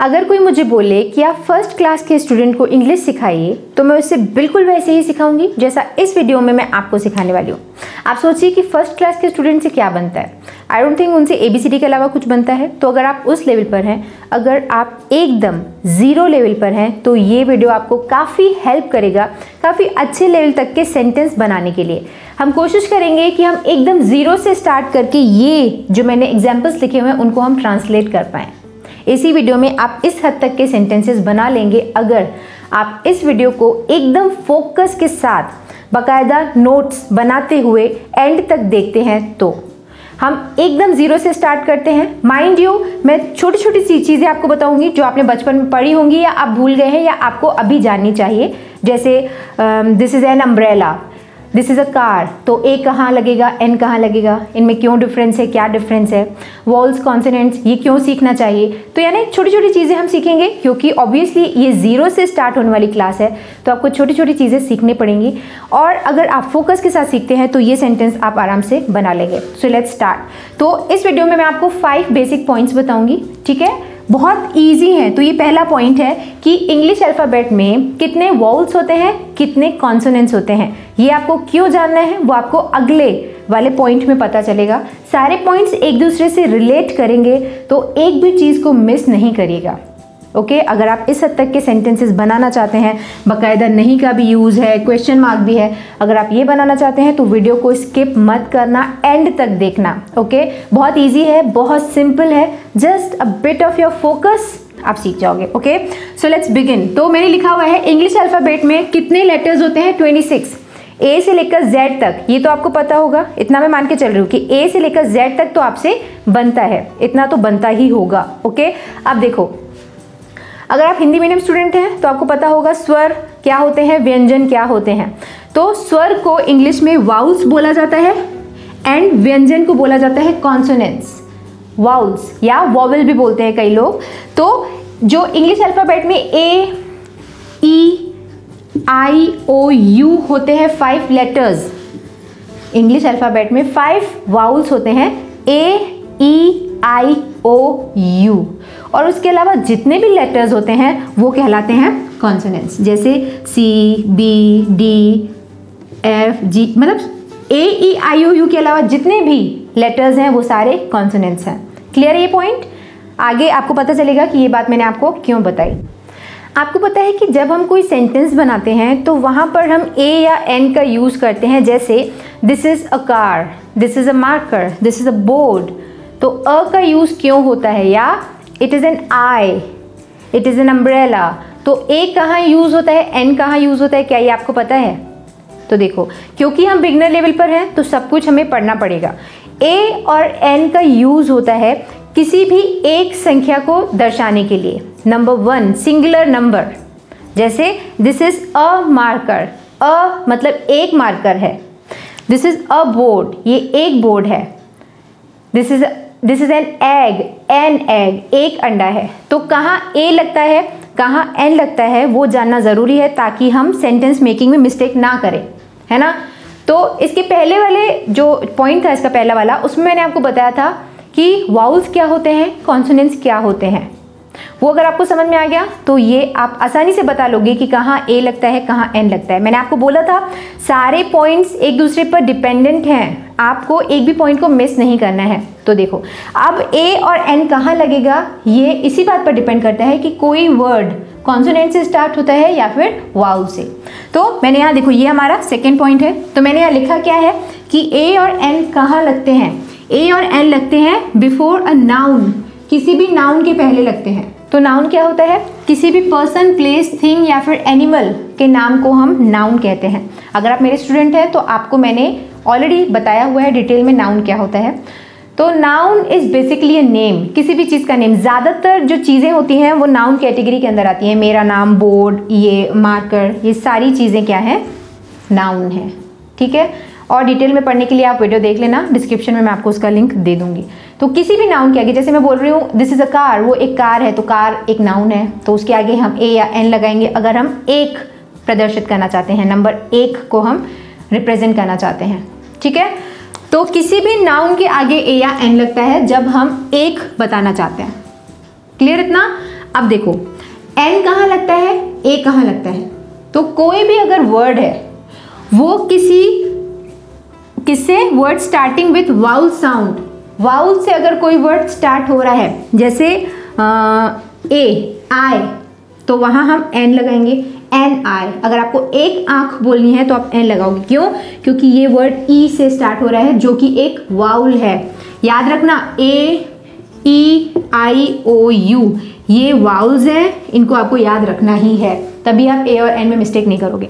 अगर कोई मुझे बोले कि आप फर्स्ट क्लास के स्टूडेंट को इंग्लिश सिखाइए तो मैं उससे बिल्कुल वैसे ही सिखाऊंगी जैसा इस वीडियो में मैं आपको सिखाने वाली हूँ। आप सोचिए कि फर्स्ट क्लास के स्टूडेंट से क्या बनता है। आई डोंट थिंक उनसे ABCD के अलावा कुछ बनता है। तो अगर आप उस लेवल पर हैं, अगर आप एकदम ज़ीरो लेवल पर हैं, तो ये वीडियो आपको काफ़ी हेल्प करेगा काफ़ी अच्छे लेवल तक के सेंटेंस बनाने के लिए। हम कोशिश करेंगे कि हम एकदम ज़ीरो से स्टार्ट करके ये जो मैंने एग्जाम्पल्स लिखे हुए हैं उनको हम ट्रांसलेट कर पाएँ। इसी वीडियो में आप इस हद तक के सेंटेंसेस बना लेंगे अगर आप इस वीडियो को एकदम फोकस के साथ बाकायदा नोट्स बनाते हुए एंड तक देखते हैं। तो हम एकदम ज़ीरो से स्टार्ट करते हैं। माइंड यू, मैं छोटी छोटी सी चीज़ें आपको बताऊंगी जो आपने बचपन में पढ़ी होंगी या आप भूल गए हैं या आपको अभी जाननी चाहिए। जैसे this is an umbrella, this is a car, तो ए कहाँ लगेगा, एन कहाँ लगेगा, इनमें क्यों डिफरेंस है, क्या डिफरेंस है, वॉल्स कॉन्सोनेंट्स, ये क्यों सीखना चाहिए। तो यानी छोटी छोटी चीज़ें हम सीखेंगे क्योंकि ऑब्वियसली ये ज़ीरो से स्टार्ट होने वाली क्लास है, तो आपको छोटी छोटी चीज़ें सीखनी पड़ेंगी। और अगर आप फोकस के साथ सीखते हैं तो ये सेंटेंस आप आराम से बना लेंगे। So let's start. तो इस वीडियो में मैं आपको 5 बेसिक पॉइंट्स बताऊँगी, ठीक है, बहुत इजी है। तो ये पहला पॉइंट है कि इंग्लिश अल्फ़ाबेट में कितने वॉवल्स होते हैं, कितने कॉन्सोनेंट्स होते हैं। ये आपको क्यों जानना है वो आपको अगले वाले पॉइंट में पता चलेगा। सारे पॉइंट्स एक दूसरे से रिलेट करेंगे तो एक भी चीज़ को मिस नहीं करिएगा। ओके, अगर आप इस हद तक के सेंटेंसेस बनाना चाहते हैं, बाकायदा नहीं का भी यूज़ है, क्वेश्चन मार्क भी है, अगर आप ये बनाना चाहते हैं तो वीडियो को स्किप मत करना, एंड तक देखना। ओके, बहुत इजी है, बहुत सिंपल है, just a bit of your focus आप सीख जाओगे। Okay, so let's begin. तो मैंने लिखा हुआ है इंग्लिश अल्फ़ाबेट में कितने लेटर्स होते हैं, 26, ए से लेकर जेड तक। ये तो आपको पता होगा, इतना मैं मान के चल रही हूँ कि ए से लेकर जेड तक तो आपसे बनता है, इतना तो बनता ही होगा। ओके, अब देखो, अगर आप हिंदी मीडियम स्टूडेंट हैं तो आपको पता होगा स्वर क्या होते हैं, व्यंजन क्या होते हैं। तो स्वर को इंग्लिश में वाउल्स बोला जाता है एंड व्यंजन को बोला जाता है कॉन्सोनेंट्स, वाउल्स या वॉवल भी बोलते हैं कई लोग। तो जो इंग्लिश अल्फ़ाबेट में ए, ई, आई, ओ, यू होते हैं 5 लेटर्स। इंग्लिश अल्फ़ाबेट में 5 वाउल्स होते हैं, ए, ई, आई, ओ, यू, और उसके अलावा जितने भी लेटर्स होते हैं वो कहलाते हैं कॉन्सोनेंट्स। जैसे सी, बी, डी, एफ, जी, मतलब ए, ई, आई, ओ, यू के अलावा जितने भी लेटर्स हैं वो सारे कॉन्सोनेंट्स हैं। क्लियर ये पॉइंट? आगे आपको पता चलेगा कि ये बात मैंने आपको क्यों बताई। आपको पता है कि जब हम कोई सेंटेंस बनाते हैं तो वहाँ पर हम ए या एन का यूज़ करते हैं। जैसे this is a car, this is a marker, this is a board, तो अ का यूज़ क्यों होता है, या it is an I, it is an umbrella, तो ए कहाँ यूज़ होता है, एन कहाँ यूज़ होता है, क्या ये आपको पता है? तो देखो, क्योंकि हम बिगनर लेवल पर हैं तो सब कुछ हमें पढ़ना पड़ेगा। ए और एन का यूज़ होता है किसी भी एक संख्या को दर्शाने के लिए। नंबर 1 सिंगुलर नंबर, जैसे दिस इज़ अ मार्कर, अ मतलब एक मार्कर है। दिस इज़ अ बोर्ड, ये एक बोर्ड है। दिस इज़ एन एग, एक अंडा है। तो कहाँ ए लगता है, कहाँ एन लगता है वो जानना ज़रूरी है ताकि हम सेंटेंस मेकिंग में मिस्टेक ना करें, है ना। तो इसके पहले वाले जो पॉइंट था इसका पहला वाला, उसमें मैंने आपको बताया था कि वाउल्स क्या होते हैं, कॉन्सोनेंट्स क्या होते हैं। वो अगर आपको समझ में आ गया तो ये आप आसानी से बता लोगे कि कहाँ ए लगता है, कहाँ एन लगता है। मैंने आपको बोला था सारे पॉइंट्स एक दूसरे पर डिपेंडेंट हैं, आपको एक भी पॉइंट को मिस नहीं करना है। तो देखो, अब ए और एन कहाँ लगेगा ये इसी बात पर डिपेंड करता है कि कोई वर्ड कॉन्सोनेंट से स्टार्ट होता है या फिर वाउल से। तो मैंने यहाँ देखो, ये हमारा सेकेंड पॉइंट है। तो मैंने यहाँ लिखा क्या है कि ए और एन कहाँ लगते हैं, ए और एन लगते हैं बिफोर अ नाउन, किसी भी नाउन के पहले लगते हैं। तो नाउन क्या होता है, किसी भी पर्सन, प्लेस, थिंग या फिर एनिमल के नाम को हम नाउन कहते हैं। अगर आप मेरे स्टूडेंट हैं तो आपको मैंने ऑलरेडी बताया हुआ है डिटेल में नाउन क्या होता है। तो noun is basically a name, किसी भी चीज़ का नेम। ज़्यादातर जो चीज़ें होती हैं वो नाउन कैटेगरी के अंदर आती हैं। मेरा नाम, बोर्ड, ये मार्कर, ये सारी चीज़ें क्या हैं, नाउन है, ठीक है। और डिटेल में पढ़ने के लिए आप वीडियो देख लेना, डिस्क्रिप्शन में मैं आपको उसका लिंक दे दूंगी। तो किसी भी नाउन के आगे, जैसे मैं बोल रही हूँ दिस इज़ अ कार, वो एक कार है, तो कार एक नाउन है, तो उसके आगे हम ए या एन लगाएंगे अगर हम एक प्रदर्शित करना चाहते हैं, नंबर 1 को हम रिप्रेजेंट करना चाहते हैं, ठीक है। तो किसी भी नाउन के आगे ए या एन लगता है जब हम एक बताना चाहते हैं। क्लियर इतना? अब देखो एन कहाँ लगता है, ए कहाँ लगता है, तो कोई भी अगर वर्ड है वो किससे word starting with vowel sound, vowel से अगर कोई वर्ड स्टार्ट हो रहा है, जैसे ए आई, तो वहाँ हम एन लगाएंगे, एन आई। अगर आपको एक आंख बोलनी है तो आप एन लगाओगे, क्यों? क्योंकि ये वर्ड ई से स्टार्ट हो रहा है जो कि एक वाउल है। याद रखना ए ई आई ओ यू ये वाउल्स हैं, इनको आपको याद रखना ही है, तभी आप ए और एन में मिस्टेक नहीं करोगे।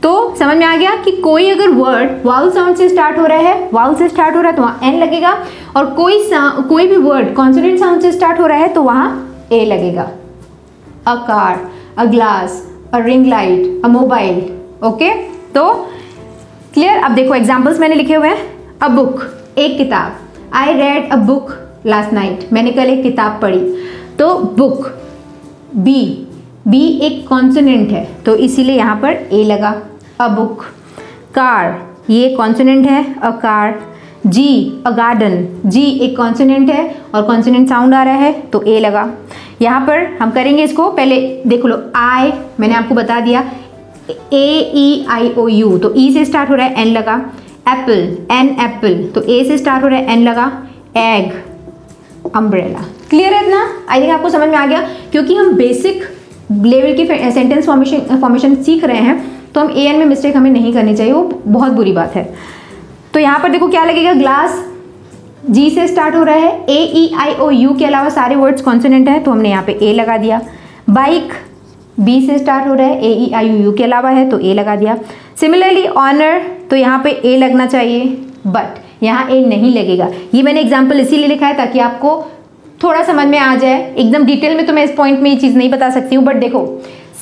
तो समझ में आ गया कि कोई अगर वर्ड वाउल साउंड से स्टार्ट हो रहा है, वाउल से स्टार्ट हो रहा है तो वहाँ एन लगेगा, और कोई भी वर्ड कॉन्सोनेंट साउंड से स्टार्ट हो रहा है तो वहाँ ए लगेगा। A car, a glass, a ring light, a mobile. Okay, तो क्लियर? अब देखो एग्जाम्पल्स मैंने लिखे हुए हैं। अ बुक, एक किताब। I read a book last night, मैंने कल एक किताब पढ़ी। तो बुक, बी एक कॉन्सोनेंट है तो इसीलिए यहाँ पर ए लगा, अ बुक। कार, ये कॉन्सोनेंट है, a car. Ji, a garden, जी एक कॉन्सोनेंट है और कॉन्सोनेंट साउंड आ रहा है तो ए लगा। यहाँ पर हम करेंगे इसको, पहले देख लो, आई मैंने आपको बता दिया, ए ई आई ओ यू तो ई से स्टार्ट हो रहा है, एन लगा। एप्पल, एन एप्पल तो ए से स्टार्ट हो रहा है, एन लगा। Egg, umbrella. क्लियर है इतना? आई थिंक आपको समझ में आ गया, क्योंकि हम बेसिक लेवल की सेंटेंस फॉर्मेशन सीख रहे हैं तो हम ए एन में मिस्टेक हमें नहीं करनी चाहिए, वो बहुत बुरी बात है। तो यहाँ पर देखो क्या लगेगा, ग्लास जी से स्टार्ट हो रहा है, ए ई आई ओ यू के अलावा सारे वर्ड्स कॉन्सोनेंट हैं तो हमने यहाँ पे ए लगा दिया। बाइक, बी से स्टार्ट हो रहा है, ए ई आई ओ यू के अलावा है तो ए लगा दिया। सिमिलरली ऑनर, तो यहाँ पे ए लगना चाहिए, बट यहाँ ए नहीं लगेगा। ये मैंने एग्जाम्पल इसीलिए लिखा है ताकि आपको थोड़ा समझ में आ जाए। एकदम डिटेल में तो मैं इस पॉइंट में ये चीज़ नहीं बता सकती हूँ, बट देखो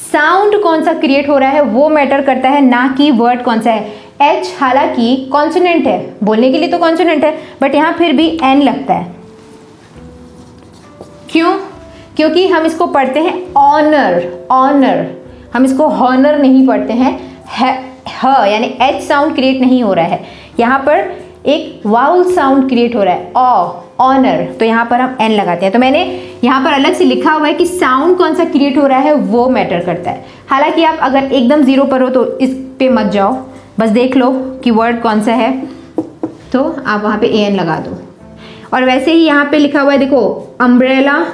साउंड कौन सा क्रिएट हो रहा है वो मैटर करता है, ना कि वर्ड कौन सा है। एच हालांकि कॉन्सोनेंट है, बोलने के लिए तो कॉन्सोनेंट है, बट यहाँ फिर भी एन लगता है। क्यों? क्योंकि हम इसको पढ़ते हैं ऑनर, ऑनर, हम इसको हॉनर नहीं पढ़ते हैं। ह यानी एच साउंड क्रिएट नहीं हो रहा है, यहाँ पर एक वाउल साउंड क्रिएट हो रहा है, ऑनर, तो यहाँ पर हम एन लगाते हैं। तो मैंने यहाँ पर अलग से लिखा हुआ है कि साउंड कौन सा क्रिएट हो रहा है वो मैटर करता है। हालांकि आप अगर एकदम जीरो पर हो तो इस पे मत जाओ, बस देख लो कि वर्ड कौन सा है तो आप वहाँ पे ए एन लगा दो। और वैसे ही यहाँ पे लिखा हुआ है, देखो अम्ब्रेला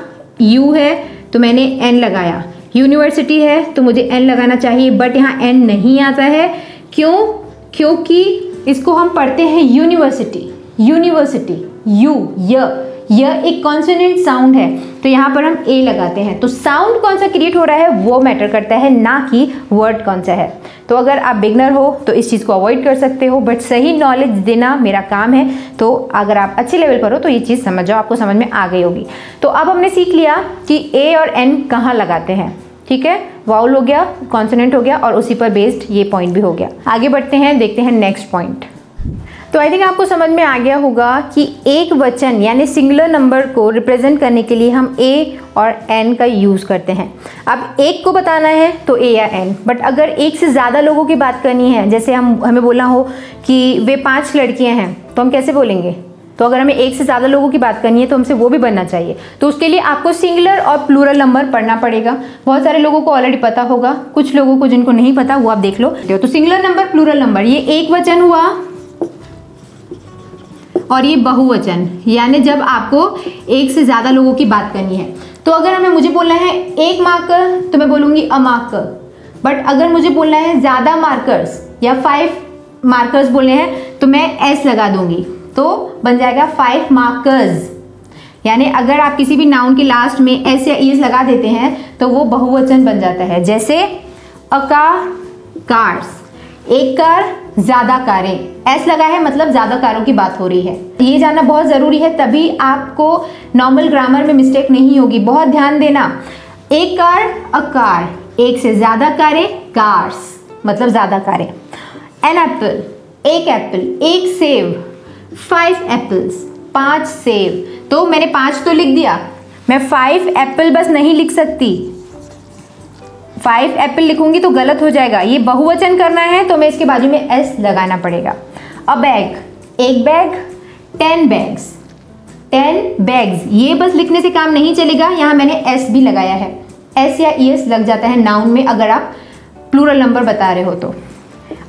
यू है तो मैंने एन लगाया, यूनिवर्सिटी है तो मुझे एन लगाना चाहिए, बट यहाँ एन नहीं आता है। क्यों? क्योंकि इसको हम पढ़ते हैं यूनिवर्सिटी, यूनिवर्सिटी, यू य एक कॉन्सोनेंट साउंड है तो यहाँ पर हम ए लगाते हैं। तो साउंड कौन सा क्रिएट हो रहा है वो मैटर करता है, ना कि वर्ड कौन सा है। तो अगर आप बिगनर हो तो इस चीज़ को अवॉइड कर सकते हो, बट सही नॉलेज देना मेरा काम है। तो अगर आप अच्छे लेवल पर हो तो ये चीज़ समझ जाओ, आपको समझ में आ गई होगी। तो अब हमने सीख लिया कि ए और एन कहाँ लगाते हैं, ठीक है। वाउल हो गया, कॉन्सोनेंट हो गया, और उसी पर बेस्ड ये पॉइंट भी हो गया। आगे बढ़ते हैं, देखते हैं नेक्स्ट पॉइंट। तो आई थिंक आपको समझ में आ गया होगा कि एक वचन यानी सिंगुलर नंबर को रिप्रेजेंट करने के लिए हम ए और एन का यूज़ करते हैं। अब एक को बताना है तो ए या एन, बट अगर एक से ज़्यादा लोगों की बात करनी है, जैसे हमें बोलना हो कि वे 5 लड़कियां हैं, तो हम कैसे बोलेंगे? तो अगर हमें एक से ज़्यादा लोगों की बात करनी है तो हमसे वो भी बनना चाहिए। तो उसके लिए आपको सिंगुलर और प्लूरल नंबर पढ़ना पड़ेगा। बहुत सारे लोगों को ऑलरेडी पता होगा, कुछ लोगों को जिनको नहीं पता वो आप देख लो। तो सिंगुलर नंबर, प्लूरल नंबर, ये एक वचन हुआ और ये बहुवचन, यानी जब आपको एक से ज़्यादा लोगों की बात करनी है। तो अगर मुझे बोलना है एक मार्कर तो मैं बोलूँगी अ मार्कर, बट अगर मुझे बोलना है ज़्यादा मार्कर्स या 5 मार्कर्स बोलने हैं तो मैं एस लगा दूंगी, तो बन जाएगा 5 मार्कर्स। यानी अगर आप किसी भी नाउन के लास्ट में एस या ईएस लगा देते हैं तो वो बहुवचन बन जाता है। जैसे अ कार, कार्स, एक कार, ज़्यादा कारें, एस लगा है मतलब ज़्यादा कारों की बात हो रही है। ये जानना बहुत ज़रूरी है, तभी आपको नॉर्मल ग्रामर में मिस्टेक नहीं होगी। बहुत ध्यान देना, एक कार, अ कार, एक से ज़्यादा कारें, कार्स मतलब ज़्यादा कारें। एन एप्पल, एक एप्पल, एक सेब, 5 एप्पल्स, 5 सेब। तो मैंने 5 तो लिख दिया, मैं 5 एप्पल बस नहीं लिख सकती, 5 एप्पल लिखूंगी तो गलत हो जाएगा। ये बहुवचन करना है तो मैं इसके बाजू में एस लगाना पड़ेगा। अ बैग, एक बैग, 10 बैग्स, 10 बैग्स। ये बस लिखने से काम नहीं चलेगा, यहाँ मैंने एस भी लगाया है। एस या ईएस लग जाता है नाउन में अगर आप प्लूरल नंबर बता रहे हो तो।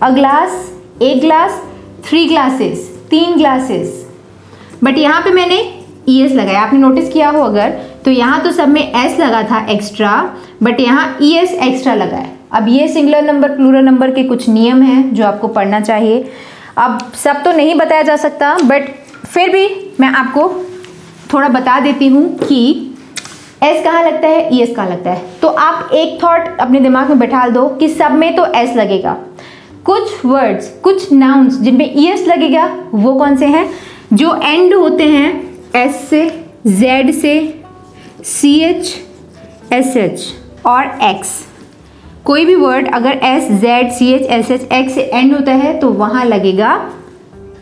अ ग्लास, एक ग्लास, 3 ग्लासेस, 3 ग्लासेस, बट यहाँ पे मैंने ईएस लगाया, आपने नोटिस किया हो अगर, तो यहाँ तो सब में एस लगा था एक्स्ट्रा, बट यहाँ ईएस एक्स्ट्रा लगा है। अब ये सिंगुलर नंबर प्लूरल नंबर के कुछ नियम हैं जो आपको पढ़ना चाहिए। अब सब तो नहीं बताया जा सकता, बट फिर भी मैं आपको थोड़ा बता देती हूँ कि एस कहाँ लगता है, ईएस कहाँ लगता है। तो आप एक थॉट अपने दिमाग में बैठा दो कि सब में तो एस लगेगा, कुछ वर्ड्स, कुछ नाउन्स जिनमें ईएस लगेगा वो कौन से हैं, जो एंड होते हैं एस से, जेड से, CH, SH और X। कोई भी वर्ड अगर S, Z, CH, SH, X से एंड होता है तो वहाँ लगेगा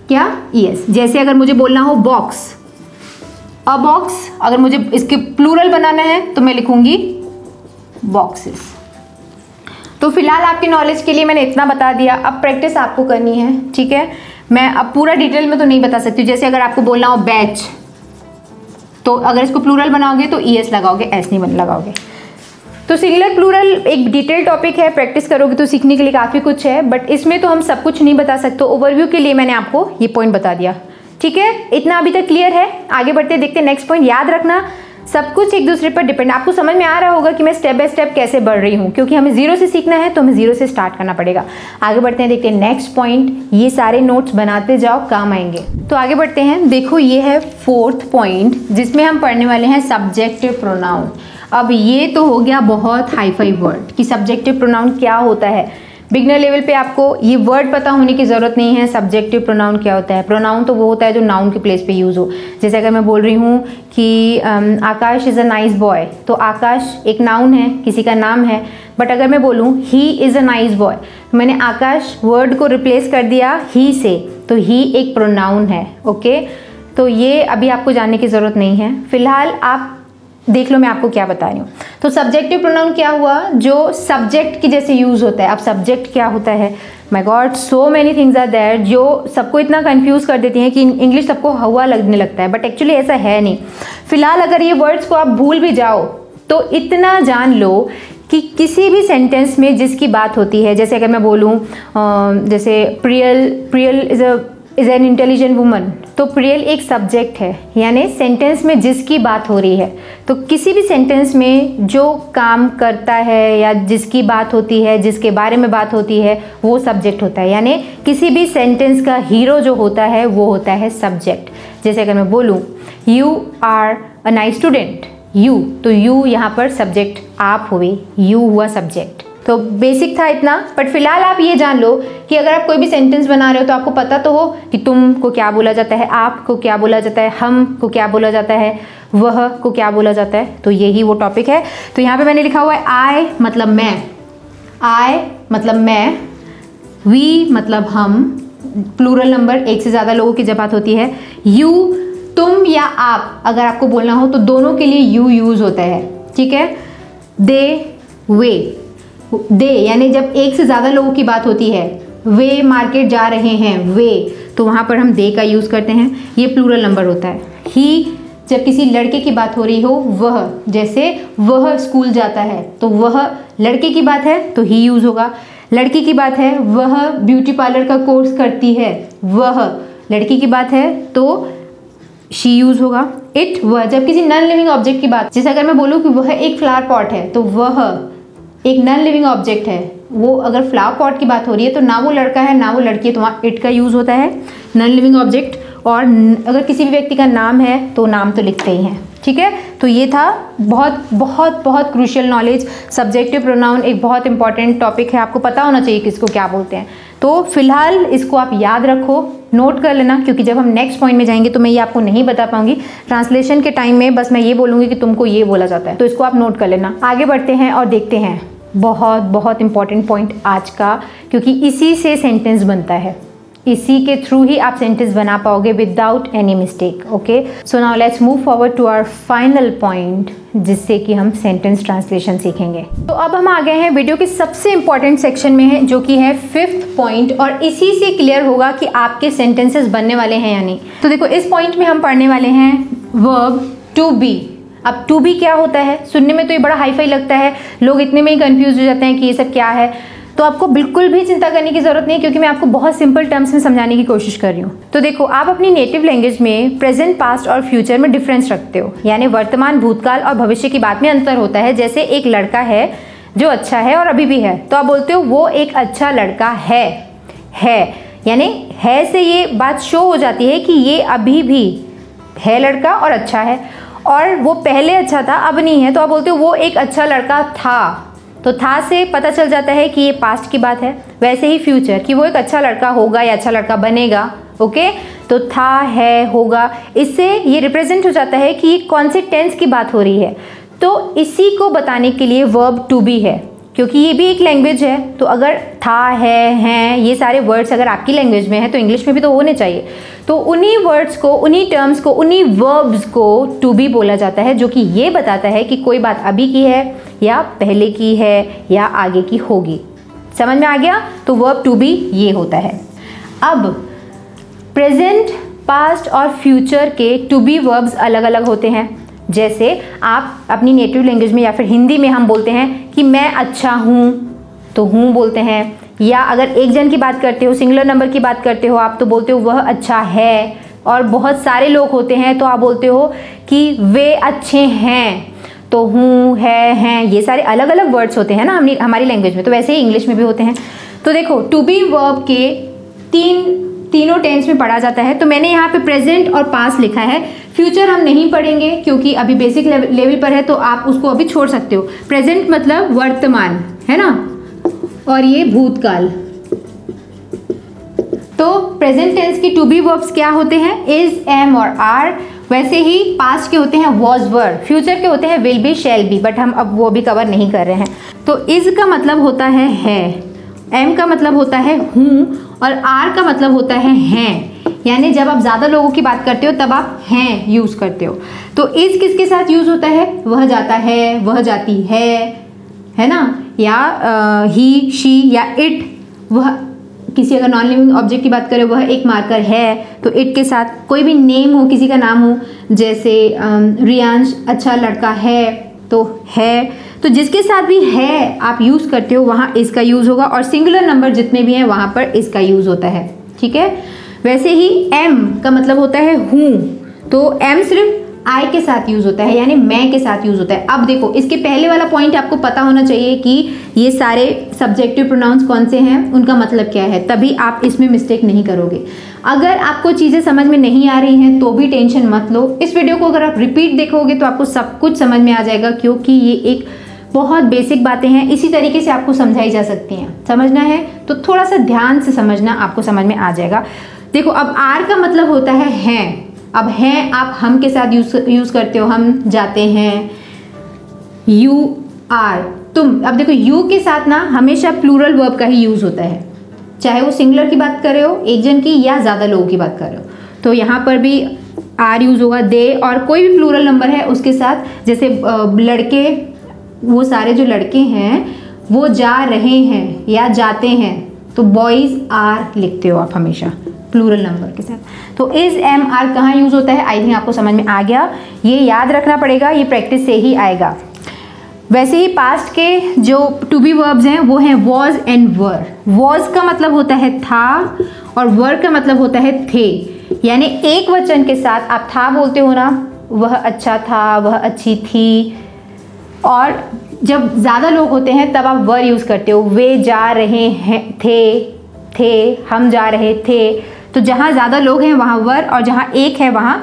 क्या, ES। जैसे अगर मुझे बोलना हो बॉक्स, अ बॉक्स, अगर मुझे इसके प्लूरल बनाना है तो मैं लिखूंगी बॉक्सेस। तो फिलहाल आपकी नॉलेज के लिए मैंने इतना बता दिया, अब प्रैक्टिस आपको करनी है, ठीक है। मैं अब पूरा डिटेल में तो नहीं बता सकती। जैसे अगर आपको बोलना हो बैच, तो अगर इसको प्लूरल बनाओगे तो ईएस लगाओगे, एस नहीं लगाओगे। तो सिंगुलर प्लूरल एक डिटेल टॉपिक है, प्रैक्टिस करोगे तो सीखने के लिए काफ़ी कुछ है, बट इसमें तो हम सब कुछ नहीं बता सकते। ओवरव्यू के लिए मैंने आपको ये पॉइंट बता दिया, ठीक है। इतना अभी तक क्लियर है। आगे बढ़ते देखते नेक्स्ट पॉइंट। याद रखना सब कुछ एक दूसरे पर डिपेंड। आपको समझ में आ रहा होगा कि मैं स्टेप बाय स्टेप कैसे बढ़ रही हूँ, क्योंकि हमें जीरो से सीखना है तो हमें जीरो से स्टार्ट करना पड़ेगा। आगे बढ़ते हैं, देखते हैं नेक्स्ट पॉइंट। ये सारे नोट्स बनाते जाओ, काम आएंगे। तो आगे बढ़ते हैं। देखो ये है 4th पॉइंट जिसमें हम पढ़ने वाले हैं सब्जेक्टिव प्रोनाउन। अब ये तो हो गया बहुत हाई-फाई वर्ड कि सब्जेक्टिव प्रोनाउन क्या होता है। बिगनर लेवल पे आपको ये वर्ड पता होने की ज़रूरत नहीं है। सब्जेक्टिव प्रोनाउन क्या होता है? प्रोनाउन तो वो होता है जो नाउन के प्लेस पे यूज़ हो। जैसे अगर मैं बोल रही हूँ कि आकाश इज़ अ नाइस बॉय, तो आकाश एक नाउन है, किसी का नाम है। बट अगर मैं बोलूँ he is a nice boy, तो मैंने आकाश वर्ड को रिप्लेस कर दिया ही से, तो ही एक प्रोनाउन है। ओके, तो ये अभी आपको जानने की ज़रूरत नहीं है। फिलहाल आप देख लो मैं आपको क्या बता रही हूँ। तो सब्जेक्टिव प्रोनाउन क्या हुआ? जो सब्जेक्ट की जैसे यूज़ होता है। अब सब्जेक्ट क्या होता है? My god, so many things are there जो सबको इतना कंफ्यूज कर देती हैं कि इंग्लिश सबको हवा लगने लगता है, बट एक्चुअली ऐसा है नहीं। फिलहाल अगर ये वर्ड्स को आप भूल भी जाओ तो इतना जान लो कि किसी भी सेंटेंस में जिसकी बात होती है, जैसे अगर मैं बोलूँ जैसे Priyal is an intelligent woman, तो प्रियल एक सब्जेक्ट है, यानी सेंटेंस में जिसकी बात हो रही है। तो किसी भी सेंटेंस में जो काम करता है या जिसकी बात होती है, जिसके बारे में बात होती है, वो सब्जेक्ट होता है। यानी किसी भी सेंटेंस का हीरो जो होता है वो होता है सब्जेक्ट। जैसे अगर मैं बोलूँ you are a nice student, you, तो यू यहाँ पर सब्जेक्ट आप हुए, यू हुआ सब्जेक्ट। तो बेसिक था इतना, बट फिलहाल आप ये जान लो कि अगर आप कोई भी सेंटेंस बना रहे हो तो आपको पता तो हो कि तुम को क्या बोला जाता है, आप को क्या बोला जाता है, हम को क्या बोला जाता है, वह को क्या बोला जाता है। तो यही वो टॉपिक है। तो यहाँ पे मैंने लिखा हुआ है आई मतलब मैं, आई मतलब मैं, वी मतलब हम, प्लूरल नंबर एक से ज़्यादा लोगों की जब बात होती है, यू तुम या आप अगर आपको बोलना हो तो दोनों के लिए यू यूज़ होता है, ठीक है। दे, वे, दे यानी जब एक से ज़्यादा लोगों की बात होती है, वे मार्केट जा रहे हैं, वे, तो वहाँ पर हम दे का यूज़ करते हैं, ये प्लूरल नंबर होता है। ही जब किसी लड़के की बात हो रही हो, वह, जैसे वह स्कूल जाता है, तो वह लड़के की बात है तो ही यूज़ होगा। लड़की की बात है, वह ब्यूटी पार्लर का कोर्स करती है, वह, लड़की की बात है तो शी यूज़ होगा। इट, वह, जब किसी नॉन लिविंग ऑब्जेक्ट की बात, जैसे अगर मैं बोलूँ कि वह एक फ्लावर पॉट है, तो वह एक नॉन लिविंग ऑब्जेक्ट है। वो अगर फ्लावर पॉट की बात हो रही है तो ना वो लड़का है ना वो लड़की है, तो वहाँ इट का यूज़ होता है, नॉन लिविंग ऑब्जेक्ट। और अगर किसी भी व्यक्ति का नाम है तो नाम तो लिखते ही हैं, ठीक है। तो ये था बहुत बहुत बहुत क्रूशियल नॉलेज। सब्जेक्टिव प्रोनाउन एक बहुत इंपॉर्टेंट टॉपिक है, आपको पता होना चाहिए किसको क्या बोलते हैं। तो फिलहाल इसको आप याद रखो, नोट कर लेना, क्योंकि जब हम नेक्स्ट पॉइंट में जाएंगे तो मैं ये आपको नहीं बता पाऊंगी। ट्रांसलेशन के टाइम में बस मैं ये बोलूँगी कि तुमको ये बोला जाता है, तो इसको आप नोट कर लेना। आगे बढ़ते हैं और देखते हैं बहुत बहुत इंपॉर्टेंट पॉइंट आज का, क्योंकि इसी से सेंटेंस बनता है, इसी के थ्रू ही आप सेंटेंस बना पाओगे without any mistake. Okay, so now let's move forward to our final point, जिससे कि हम सेंटेंस ट्रांसलेशन सीखेंगे। तो अब हम आ गए हैं वीडियो के सबसे इंपॉर्टेंट सेक्शन में है, जो कि है 5th पॉइंट, और इसी से क्लियर होगा कि आपके सेंटेंसेस बनने वाले हैं या नहीं। तो देखो इस पॉइंट में हम पढ़ने वाले हैं वर्ब टू बी। अब टू बी क्या होता है? सुनने में तो ये बड़ा हाई फाई लगता है, लोग इतने में ही कंफ्यूज हो जाते हैं कि ये सब क्या है। तो आपको बिल्कुल भी चिंता करने की जरूरत नहीं, क्योंकि मैं आपको बहुत सिंपल टर्म्स में समझाने की कोशिश कर रही हूँ। तो देखो, आप अपनी नेटिव लैंग्वेज में प्रेजेंट, पास्ट और फ्यूचर में डिफरेंस रखते हो, यानी वर्तमान, भूतकाल और भविष्य की बात में अंतर होता है। जैसे एक लड़का है जो अच्छा है और अभी भी है, तो आप बोलते हो वो एक अच्छा लड़का है, यानी है से ये बात शो हो जाती है कि ये अभी भी है लड़का और अच्छा है, और वो पहले अच्छा था अब नहीं है, तो आप बोलते हो वो एक अच्छा लड़का था। तो था से पता चल जाता है कि ये पास्ट की बात है। वैसे ही फ्यूचर, कि वो एक अच्छा लड़का होगा या अच्छा लड़का बनेगा। ओके, तो था, है, होगा, इससे ये रिप्रेजेंट हो जाता है कि ये कौन से टेंस की बात हो रही है। तो इसी को बताने के लिए वर्ब टू बी है, क्योंकि ये भी एक लैंग्वेज है। तो अगर था, है, हैं, ये सारे वर्ड्स अगर आपकी लैंग्वेज में है तो इंग्लिश में भी तो होने चाहिए। तो उन्हीं वर्ड्स को, उन्हीं टर्म्स को, उन्हीं वर्ब्स को टू बी बोला जाता है, जो कि ये बताता है कि कोई बात अभी की है या पहले की है या आगे की होगी। समझ में आ गया? तो वर्ब टू बी ये होता है। अब प्रेजेंट, पास्ट और फ्यूचर के टू बी वर्ब्स अलग अलग होते हैं। जैसे आप अपनी नेटिव लैंग्वेज में या फिर हिंदी में हम बोलते हैं कि मैं अच्छा हूँ, तो हूँ बोलते हैं। या अगर एक जन की बात करते हो, सिंगुलर नंबर की बात करते हो आप, तो बोलते हो वह अच्छा है। और बहुत सारे लोग होते हैं तो आप बोलते हो कि वे अच्छे हैं। तो हूँ, है, हैं, ये सारे अलग अलग वर्ड्स होते हैं ना हमारी लैंग्वेज में, तो वैसे ही इंग्लिश में भी होते हैं। तो देखो, टू बी वर्ब के तीनों टेंस में पढ़ा जाता है। तो मैंने यहाँ पे प्रेजेंट और पास्ट लिखा है। फ्यूचर हम नहीं पढ़ेंगे क्योंकि अभी बेसिक लेवल पर है, तो आप उसको अभी छोड़ सकते हो। प्रेजेंट मतलब वर्तमान, है ना, और ये भूतकाल। तो प्रेजेंट टेंस की टू बी वर्ब्स क्या होते हैं? इज, एम और आर। वैसे ही पास्ट के होते हैं वॉज, वर। फ्यूचर के होते हैं will be, shall be, but हम अब वो भी कवर नहीं कर रहे हैं। तो इज का मतलब होता है, एम का मतलब होता है हूँ, और आर का मतलब होता है हैं। यानी जब आप ज़्यादा लोगों की बात करते हो तब आप हैं यूज़ करते हो। तो इज किसके साथ यूज़ होता है? वह जाता है, वह जाती है ना, या ही, शी या इट। वह किसी अगर नॉन लिविंग ऑब्जेक्ट की बात करें, वह एक मार्कर है, तो इट के साथ। कोई भी नेम हो, किसी का नाम हो, जैसे रियांश अच्छा लड़का है, तो है। तो जिसके साथ भी है आप यूज़ करते हो वहाँ इसका यूज़ होगा, और सिंगुलर नंबर जितने भी हैं वहाँ पर इसका यूज़ होता है। ठीक है। वैसे ही एम का मतलब होता है हूँ, तो एम सिर्फ आई के साथ यूज़ होता है, यानी मैं के साथ यूज़ होता है। अब देखो, इसके पहले वाला पॉइंट आपको पता होना चाहिए कि ये सारे सब्जेक्टिव प्रोनाउंस कौन से हैं, उनका मतलब क्या है, तभी आप इसमें मिस्टेक नहीं करोगे। अगर आपको चीज़ें समझ में नहीं आ रही हैं तो भी टेंशन मत लो। इस वीडियो को अगर आप रिपीट देखोगे तो आपको सब कुछ समझ में आ जाएगा, क्योंकि ये एक बहुत बेसिक बातें हैं, इसी तरीके से आपको समझाई जा सकती हैं। समझना है तो थोड़ा सा ध्यान से समझना, आपको समझ में आ जाएगा। देखो, अब आर का मतलब होता है हैं। अब हैं आप हम के साथ यूज़ करते हो, हम जाते हैं, यू आर, तुम। अब देखो, यू के साथ ना हमेशा प्लूरल वर्ब का ही यूज़ होता है, चाहे वो सिंगुलर की बात कर रहे हो, एक जन की, या ज़्यादा लोगों की बात कर रहे हो। तो यहाँ पर भी आर यूज़ होगा। दे, और कोई भी प्लूरल नंबर है उसके साथ, जैसे लड़के, वो सारे जो लड़के हैं वो जा रहे हैं या जाते हैं, तो बॉयज़ आर लिखते हो आप हमेशा प्लूरल नंबर के साथ। तो इज, एम, आर कहाँ यूज़ होता है, आई थिंक आपको समझ में आ गया। ये याद रखना पड़ेगा, ये प्रैक्टिस से ही आएगा। वैसे ही पास्ट के जो टू बी वर्ब्स हैं वो हैं वॉज एंड वर। वॉज का मतलब होता है था, और वर का मतलब होता है थे। यानी एक वचन के साथ आप था बोलते हो ना, वह अच्छा था, वह अच्छी थी। और जब ज़्यादा लोग होते हैं तब आप वर यूज़ करते हो। वे जा रहे हैं, थे, हम जा रहे थे। तो जहाँ ज़्यादा लोग हैं वहाँ वर, और जहाँ एक है वहाँ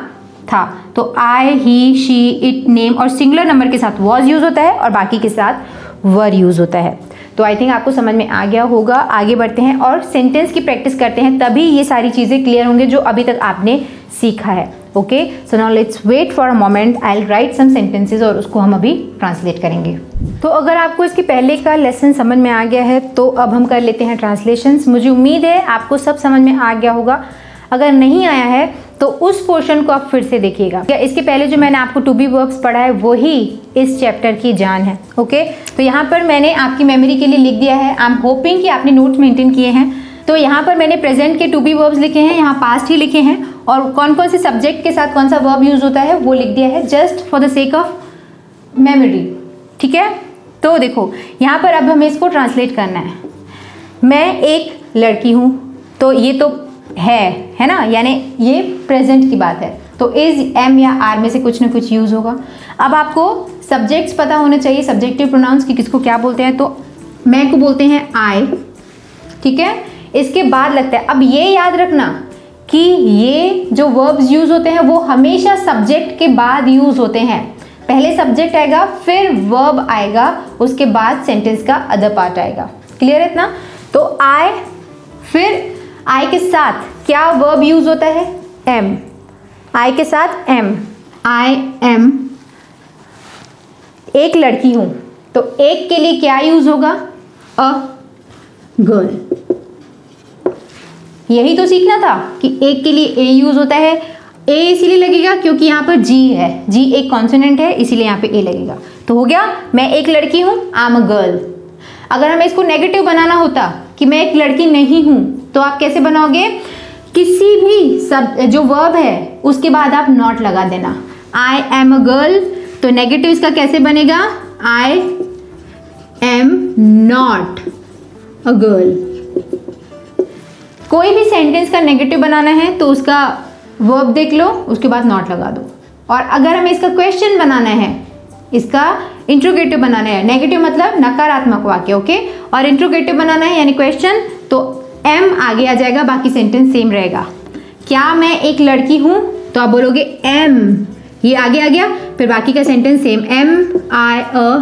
था। तो आई, ही, शी, इट, नेम और सिंगुलर नंबर के साथ वॉज यूज़ होता है, और बाकी के साथ वर यूज़ होता है। तो आई थिंक आपको समझ में आ गया होगा। आगे बढ़ते हैं और सेंटेंस की प्रैक्टिस करते हैं, तभी ये सारी चीज़ें क्लियर होंगे जो अभी तक आपने सीखा है। Okay, so now let's wait for a moment, I will write some sentences और उसको हम अभी ट्रांसलेट करेंगे। तो अगर आपको इसके पहले का लेसन समझ में आ गया है तो अब हम कर लेते हैं ट्रांसलेशंस। मुझे उम्मीद है आपको सब समझ में आ गया होगा। अगर नहीं आया है तो उस पोर्शन को आप फिर से देखिएगा। इसके पहले जो मैंने आपको टू बी वर्ब्स पढ़ा है वही इस चैप्टर की जान है। ओके, तो यहाँ पर मैंने आपकी मेमोरी के लिए लिख दिया है। आई एम होपिंग कि आपने नोट्स मेंटेन किए हैं। तो यहाँ पर मैंने प्रेजेंट के टू बी वर्ब्स लिखे हैं, यहाँ पास्ट ही लिखे हैं, और कौन कौन से सब्जेक्ट के साथ कौन सा वर्ब यूज होता है वो लिख दिया है, just for the sake of memory. ठीक है, तो देखो यहाँ पर अब हमें इसको ट्रांसलेट करना है। मैं एक लड़की हूँ, तो ये तो है ना, यानी ये प्रेजेंट की बात है, तो इज, एम या आर में से कुछ ना कुछ यूज़ होगा। अब आपको सब्जेक्ट्स पता होने चाहिए, सब्जेक्टिव प्रोनाउंस कि किसको क्या बोलते हैं। तो मैं को बोलते हैं आई, ठीक है, इसके बाद लगता है। अब ये याद रखना कि ये जो वर्ब्स यूज़ होते हैं वो हमेशा सब्जेक्ट के बाद यूज़ होते हैं। पहले सब्जेक्ट आएगा, फिर वर्ब आएगा, उसके बाद सेंटेंस का अदर पार्ट आएगा। क्लियर है इतना? तो आई, फिर आई के साथ क्या वर्ब यूज़ होता है? एम। आई के साथ एम, आई एम एक लड़की हूं, तो एक के लिए क्या यूज होगा? A girl. यही तो सीखना था कि एक के लिए ए यूज होता है। ए इसीलिए लगेगा क्योंकि यहाँ पर जी है, जी एक कॉन्सोनेंट है, इसीलिए यहाँ पे ए लगेगा। तो हो गया, मैं एक लड़की हूँ, आई एम अ गर्ल। अगर हमें इसको नेगेटिव बनाना होता कि मैं एक लड़की नहीं हूँ, तो आप कैसे बनाओगे? किसी भी सब जो वर्ब है उसके बाद आप नॉट लगा देना। आई एम अ गर्ल, तो नेगेटिव इसका कैसे बनेगा? आई एम नॉट अ गर्ल। कोई भी सेंटेंस का नेगेटिव बनाना है तो उसका वर्ब देख लो, उसके बाद नॉट लगा दो। और अगर हमें इसका क्वेश्चन बनाना है, इसका इंट्रोगेटिव बनाना है, नेगेटिव मतलब नकारात्मक वाक्य, ओके, और इंट्रोगेटिव बनाना है यानी क्वेश्चन, तो एम आगे आ जाएगा, बाकी सेंटेंस सेम रहेगा। क्या मैं एक लड़की हूं? तो आप बोलोगे एम, ये आगे आ गया, फिर बाकी का sentence same, am I a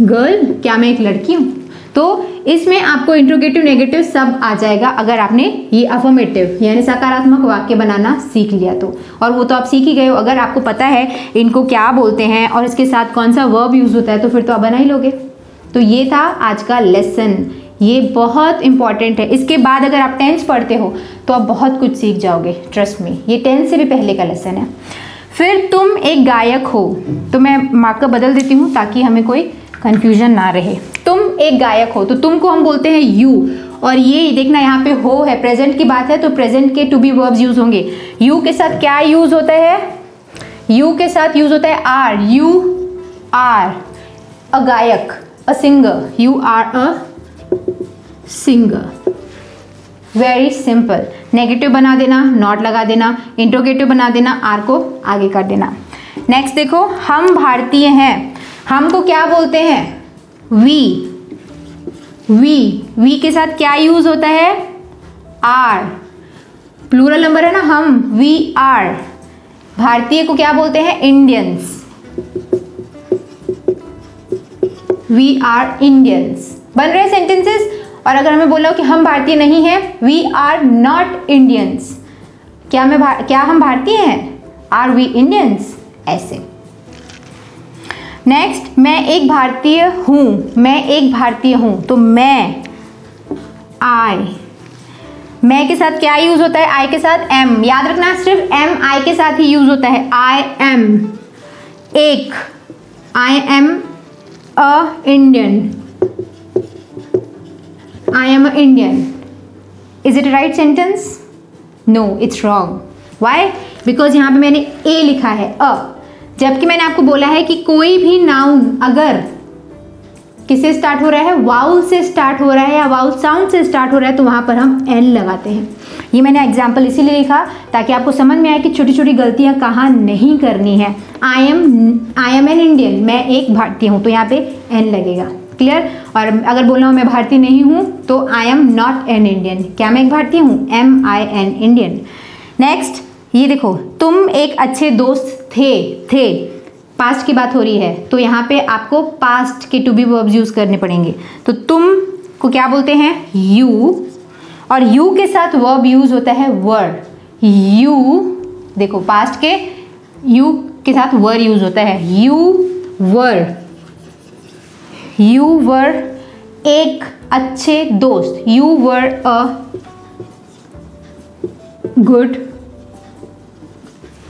girl, क्या मैं एक लड़की हूं? तो इसमें आपको इंट्रोगेटिव नेगेटिव सब आ जाएगा अगर आपने ये अफर्मेटिव यानी सकारात्मक वाक्य बनाना सीख लिया तो। और वो तो आप सीख ही गए हो, अगर आपको पता है इनको क्या बोलते हैं और इसके साथ कौन सा वर्ब यूज होता है तो फिर तो आप बना ही लोगे। तो ये था आज का लेसन, ये बहुत इंपॉर्टेंट है। इसके बाद अगर आप टेंस पढ़ते हो तो आप बहुत कुछ सीख जाओगे, ट्रस्ट मी, ये टेंस से भी पहले का लेसन है। फिर तुम एक गायक हो, तो मैं मार्कर बदल देती हूँ ताकि हमें कोई कंफ्यूजन ना रहे। तुम एक गायक हो, तो तुम को हम बोलते हैं यू, और ये देखना यहाँ पे हो है, प्रेजेंट की बात है तो प्रेजेंट के टू बी वर्ब्स यूज होंगे। यू के साथ क्या यूज होता है? यू के साथ यूज होता है आर, यू आर अ गायक, a singer, you are a singer. Very simple. Negative बना देना, नॉट लगा देना, इंट्रोगेटिव बना देना, आर को आगे कर देना। नेक्स्ट देखो, हम भारतीय हैं, हम को क्या बोलते हैं? वी। वी के साथ क्या यूज होता है? आर, प्लूरल नंबर है ना हम, वी आर। भारतीय को क्या बोलते हैं? Indians, we are Indians. बन रहे सेंटेंसेस। और अगर हमें बोला कि हम भारतीय नहीं हैं, वी आर नॉट इंडियंस, क्या हम भारतीय हैं? Are we Indians? ऐसे। नेक्स्ट, मैं एक भारतीय हूँ, मैं एक भारतीय हूँ, तो मैं, आई, मैं के साथ क्या यूज होता है? आई के साथ एम, याद रखना सिर्फ एम आई के साथ ही यूज होता है। आई एम एक, I am a Indian, I am a Indian. Is it right sentence? No, it's wrong. Why? Because यहाँ पे मैंने ए लिखा है, अ, जबकि मैंने आपको बोला है कि कोई भी नाउन अगर किससे स्टार्ट हो रहा है? वाउल से स्टार्ट हो रहा है या वाउल साउंड से स्टार्ट हो रहा है तो वहाँ पर हम एन लगाते हैं। ये मैंने एग्जाम्पल इसीलिए लिखा ताकि आपको समझ में आए कि छोटी छोटी गलतियाँ कहाँ नहीं करनी है। आई एम एन इंडियन, मैं एक भारतीय हूँ, तो यहाँ पे एन लगेगा। क्लियर? और अगर बोल रहा हूँ मैं भारतीय नहीं हूँ तो I am not an Indian, क्या मैं एक भारतीय हूँ? Am I an Indian. Next, ये देखो, तुम एक अच्छे दोस्त थे, पास्ट की बात हो रही है तो यहाँ पे आपको पास्ट के टू बी वर्ब्स यूज करने पड़ेंगे। तो तुम को क्या बोलते हैं? यू, और यू के साथ वर्ब यूज होता है वर। यू, देखो पास्ट के यू के साथ वर यूज होता है। यू वर एक अच्छे दोस्त, यू वर अ गुड,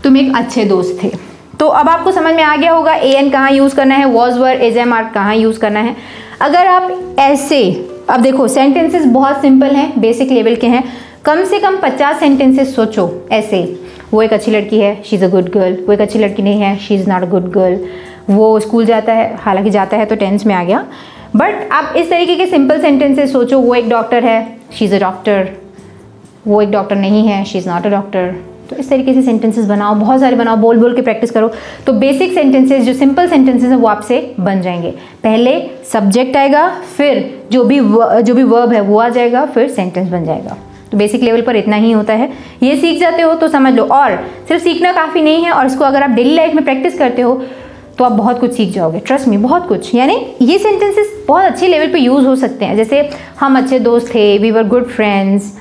तुम एक अच्छे दोस्त थे। तो अब आपको समझ में आ गया होगा ए एन कहाँ यूज़ करना है, was were is am are कहाँ यूज़ करना है। अगर आप ऐसे, अब देखो सेंटेंसेस बहुत सिंपल हैं, बेसिक लेवल के हैं, कम से कम 50 सेंटेंसेस सोचो ऐसे। वो एक अच्छी लड़की है, she is a good girl. वो एक अच्छी लड़की नहीं है, she is not a good girl. वो स्कूल जाता है, हालांकि जाता है तो टेंस में आ गया, बट आप इस तरीके के सिंपल सेंटेंसेस सोचो। वो एक डॉक्टर है, शी इज़ अ डॉक्टर। वो एक डॉक्टर नहीं है, she is not a doctor. तो इस तरीके से सेंटेंसेस बनाओ, बहुत सारे बनाओ, बोल बोल के प्रैक्टिस करो, तो बेसिक सेंटेंसेस जो सिंपल सेंटेंसेस हैं वो आपसे बन जाएंगे। पहले सब्जेक्ट आएगा, फिर जो भी वर्ब है वो आ जाएगा, फिर सेंटेंस बन जाएगा। तो बेसिक लेवल पर इतना ही होता है। ये सीख जाते हो तो समझ लो, और सिर्फ सीखना काफ़ी नहीं है, और इसको अगर आप डेली लाइफ में प्रैक्टिस करते हो तो आप बहुत कुछ सीख जाओगे, ट्रस्ट मी, बहुत कुछ। यानी ये सेंटेंसेस बहुत अच्छे लेवल पे यूज़ हो सकते हैं। जैसे हम अच्छे दोस्त थे, वी वर गुड फ्रेंड्स,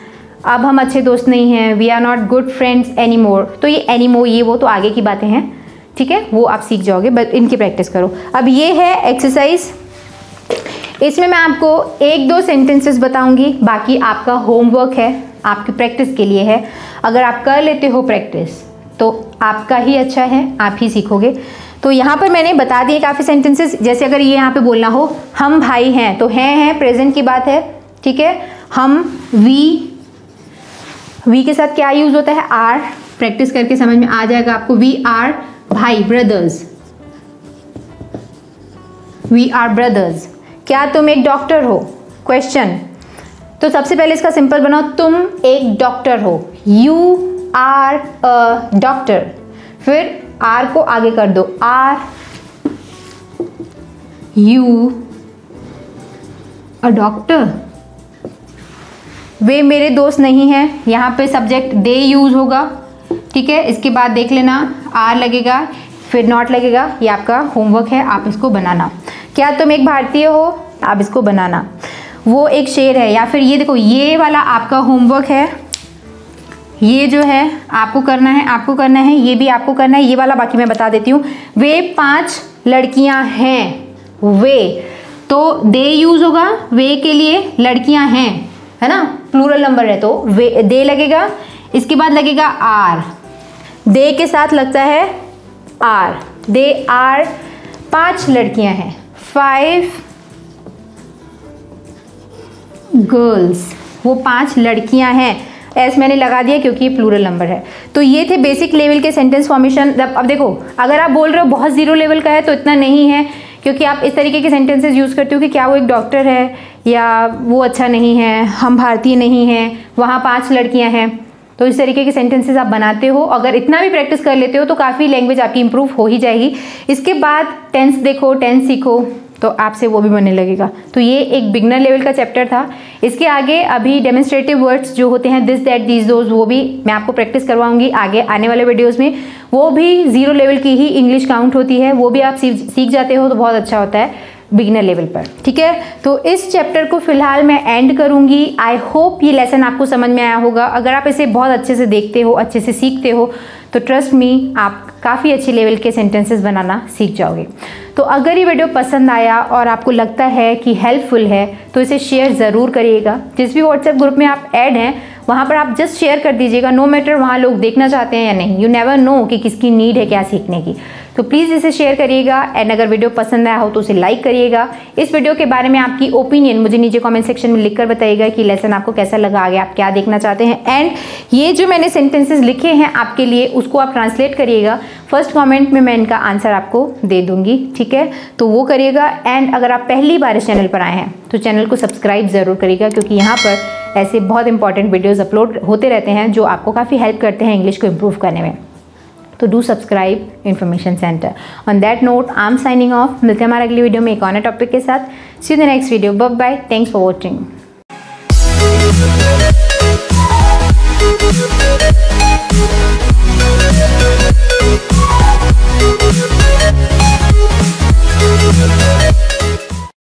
अब हम अच्छे दोस्त नहीं हैं, we are not good friends any more. तो ये एनी मोर, ये वो तो आगे की बातें हैं, ठीक है, वो आप सीख जाओगे, बट इनकी प्रैक्टिस करो। अब ये है एक्सरसाइज, इसमें मैं आपको 1-2 सेंटेंसेस बताऊंगी, बाकी आपका होमवर्क है, आपकी प्रैक्टिस के लिए है। अगर आप कर लेते हो प्रैक्टिस तो आपका ही अच्छा है, आप ही सीखोगे। तो यहाँ पर मैंने बता दिए काफ़ी सेंटेंसेस। जैसे अगर ये यहाँ पे बोलना हो हम भाई हैं, तो हैं प्रेजेंट की बात है, ठीक है। हम वी के साथ क्या यूज़ होता है, आर। प्रैक्टिस करके समझ में आ जाएगा आपको। वी आर भाई, ब्रदर्स, वी आर ब्रदर्स। क्या तुम एक डॉक्टर हो, क्वेश्चन। तो सबसे पहले इसका सिंपल बनाओ, तुम एक डॉक्टर हो, यू आर अ डॉक्टर। फिर आर को आगे कर दो, आर यू अ डॉक्टर। वे मेरे दोस्त नहीं हैं, यहाँ पे सब्जेक्ट दे यूज होगा, ठीक है। इसके बाद देख लेना, आर लगेगा, फिर नॉट लगेगा। ये आपका होमवर्क है, आप इसको बनाना। क्या तुम एक भारतीय हो, आप इसको बनाना। वो एक शेर है, या फिर ये देखो, ये वाला आपका होमवर्क है। ये जो है आपको करना है, आपको करना है, ये भी आपको करना है। ये वाला बाकी मैं बता देती हूँ। वे 5 लड़कियां हैं, वे तो दे यूज होगा, वे के लिए लड़कियां हैं, है ना, प्लूरल नंबर है तो वे दे लगेगा। इसके बाद लगेगा आर, दे के साथ लगता है आर, दे आर 5 लड़कियां हैं, 5 गर्ल्स, वो 5 लड़कियां हैं। एस मैंने लगा दिया क्योंकि ये प्लूरल नंबर है। तो ये थे बेसिक लेवल के सेंटेंस फॉर्मेशन। अब देखो, अगर आप बोल रहे हो बहुत जीरो लेवल का है तो इतना नहीं है, क्योंकि आप इस तरीके के सेंटेंसेस यूज़ करते हो कि क्या वो एक डॉक्टर है, या वो अच्छा नहीं है, हम भारतीय नहीं हैं, वहाँ 5 लड़कियाँ हैं। तो इस तरीके के सेंटेंसेस आप बनाते हो। अगर इतना भी प्रैक्टिस कर लेते हो तो काफ़ी लैंग्वेज आपकी इंप्रूव हो ही जाएगी। इसके बाद टेंस देखो, टेंस सीखो, तो आपसे वो भी बनने लगेगा। तो ये एक बिगनर लेवल का चैप्टर था। इसके आगे अभी डेमोन्स्ट्रेटिव वर्ड्स जो होते हैं, दिस दैट दीज दोज, वो भी मैं आपको प्रैक्टिस करवाऊंगी आगे आने वाले वीडियोस में। वो भी 0 लेवल की ही इंग्लिश काउंट होती है, वो भी आप सीख जाते हो तो बहुत अच्छा होता है बिगिनर लेवल पर, ठीक है। तो इस चैप्टर को फिलहाल मैं एंड करूंगी। आई होप ये लेसन आपको समझ में आया होगा। अगर आप इसे बहुत अच्छे से देखते हो, अच्छे से सीखते हो, तो ट्रस्ट मी, आप काफ़ी अच्छे लेवल के सेंटेंसेस बनाना सीख जाओगे। तो अगर ये वीडियो पसंद आया और आपको लगता है कि हेल्पफुल है तो इसे शेयर ज़रूर करिएगा। जिस भी व्हाट्सएप ग्रुप में आप ऐड हैं वहाँ पर आप जस्ट शेयर कर दीजिएगा, नो मैटर वहाँ लोग देखना चाहते हैं या नहीं। यू नेवर नो कि किसकी नीड है क्या सीखने की। तो प्लीज़ इसे शेयर करिएगा। एंड अगर वीडियो पसंद आया हो तो उसे लाइक करिएगा। इस वीडियो के बारे में आपकी ओपिनियन मुझे नीचे कमेंट सेक्शन में लिखकर बताइएगा कि लेसन आपको कैसा लगा, आगे आप क्या देखना चाहते हैं। एंड ये जो मैंने सेंटेंसेस लिखे हैं आपके लिए, उसको आप ट्रांसलेट करिएगा। फर्स्ट कमेंट में मैं इनका आंसर आपको दे दूंगी, ठीक है, तो वो करिएगा। एंड अगर आप पहली बार इस चैनल पर आए हैं तो चैनल को सब्सक्राइब ज़रूर करिएगा, क्योंकि यहाँ पर ऐसे बहुत इंपॉर्टेंट वीडियोज़ अपलोड होते रहते हैं जो आपको काफ़ी हेल्प करते हैं इंग्लिश को इम्प्रूव करने में। तो do subscribe information centre. On that note I am signing off. मिलते हैं हमारे अगली वीडियो में एक और टॉपिक के साथ। See you the next video. Bye bye, thanks for watching.